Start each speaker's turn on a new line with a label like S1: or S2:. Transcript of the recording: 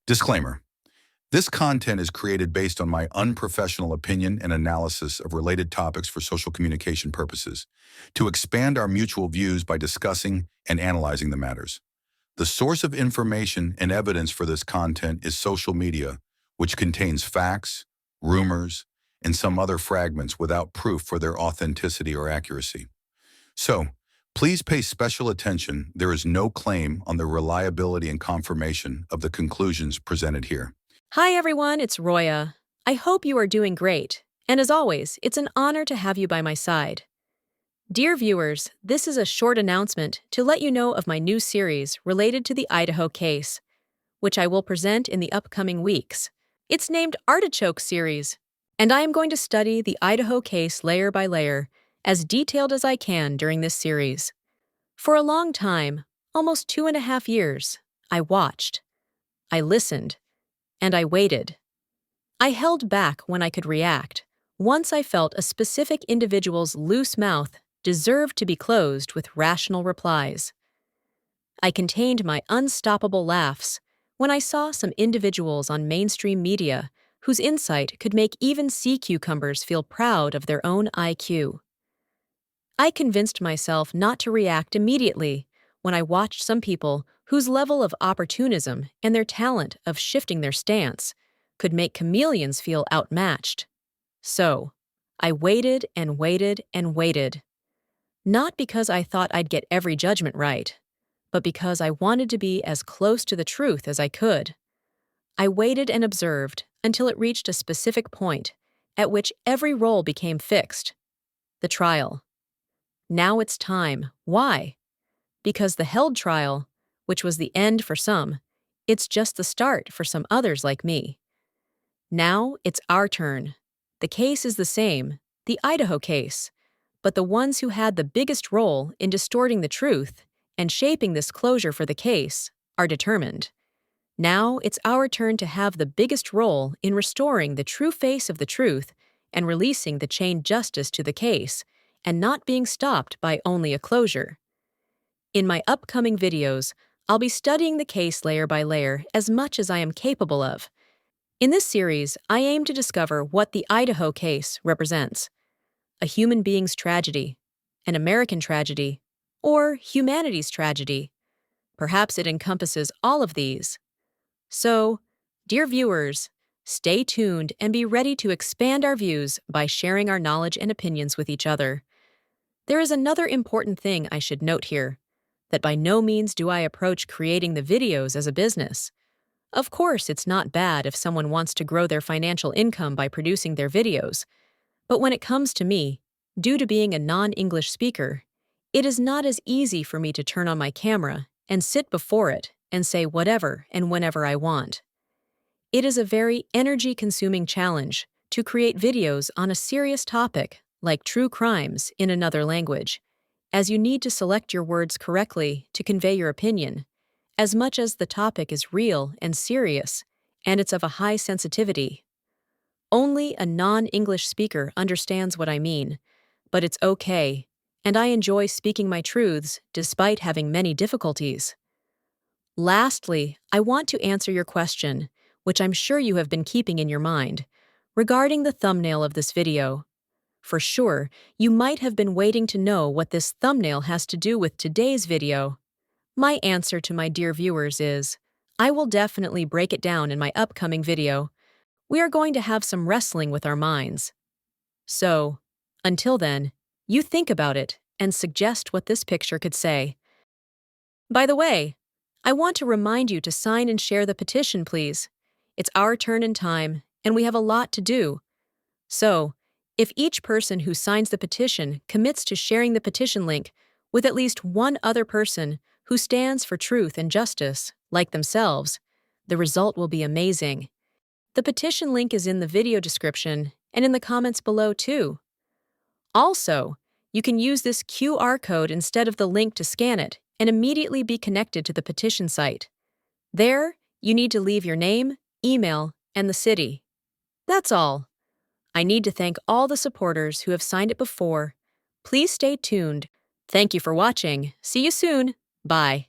S1: Disclaimer. This content is created based on my unprofessional opinion and analysis of related topics for social communication purposes, to expand our mutual views by discussing and analyzing the matters. The source of information and evidence for this content is social media, which contains facts, rumors, and some other fragments without proof for their authenticity or accuracy. So, please pay special attention. There is no claim on the reliability and confirmation of the conclusions presented here.
S2: Hi everyone, it's Roya. I hope you are doing great, and as always, it's an honor to have you by my side. Dear viewers, this is a short announcement to let you know of my new series related to the Idaho case, which I will present in the upcoming weeks. It's named Artichoke series, and I am going to study the Idaho case layer by layer, as detailed as I can during this series. For a long time, almost 2.5 years, I watched, I listened, and I waited. I held back when I could react, once I felt a specific individual's loose mouth deserved to be closed with rational replies. I contained my unstoppable laughs when I saw some individuals on mainstream media whose insight could make even sea cucumbers feel proud of their own IQ. I convinced myself not to react immediately when I watched some people whose level of opportunism and their talent of shifting their stance could make chameleons feel outmatched. So, I waited and waited and waited. Not because I thought I'd get every judgment right, but because I wanted to be as close to the truth as I could. I waited and observed until it reached a specific point at which every role became fixed. The trial. Now it's time. Why? Because the held trial, which was the end for some, it's just the start for some others like me. Now it's our turn. The case is the same, the Idaho case, but the ones who had the biggest role in distorting the truth and shaping this closure for the case are determined. Now it's our turn to have the biggest role in restoring the true face of the truth and releasing the chained justice to the case, and not being stopped by only a closure. In my upcoming videos, I'll be studying the case layer by layer as much as I am capable of. In this series, I aim to discover what the Idaho case represents: a human being's tragedy, an American tragedy, or humanity's tragedy. Perhaps it encompasses all of these. So, dear viewers, stay tuned and be ready to expand our views by sharing our knowledge and opinions with each other. There is another important thing I should note here, that by no means do I approach creating the videos as a business. Of course, it's not bad if someone wants to grow their financial income by producing their videos, but when it comes to me, due to being a non-English speaker, it is not as easy for me to turn on my camera and sit before it and say whatever and whenever I want. It is a very energy-consuming challenge to create videos on a serious topic like true crimes in another language, as you need to select your words correctly to convey your opinion, as much as the topic is real and serious, and it's of a high sensitivity. Only a non-English speaker understands what I mean, but it's okay, and I enjoy speaking my truths despite having many difficulties. Lastly, I want to answer your question, which I'm sure you have been keeping in your mind, regarding the thumbnail of this video. For sure, you might have been waiting to know what this thumbnail has to do with today's video. My answer to my dear viewers is, I will definitely break it down in my upcoming video. We are going to have some wrestling with our minds. So, until then, you think about it and suggest what this picture could say. By the way, I want to remind you to sign and share the petition, please. It's our turn in time, and we have a lot to do. So, if each person who signs the petition commits to sharing the petition link with at least one other person who stands for truth and justice, like themselves, the result will be amazing. The petition link is in the video description and in the comments below too. Also, you can use this QR code instead of the link to scan it and immediately be connected to the petition site. There, you need to leave your name, email, and the city. That's all. I need to thank all the supporters who have signed it before. Please stay tuned. Thank you for watching. See you soon. Bye.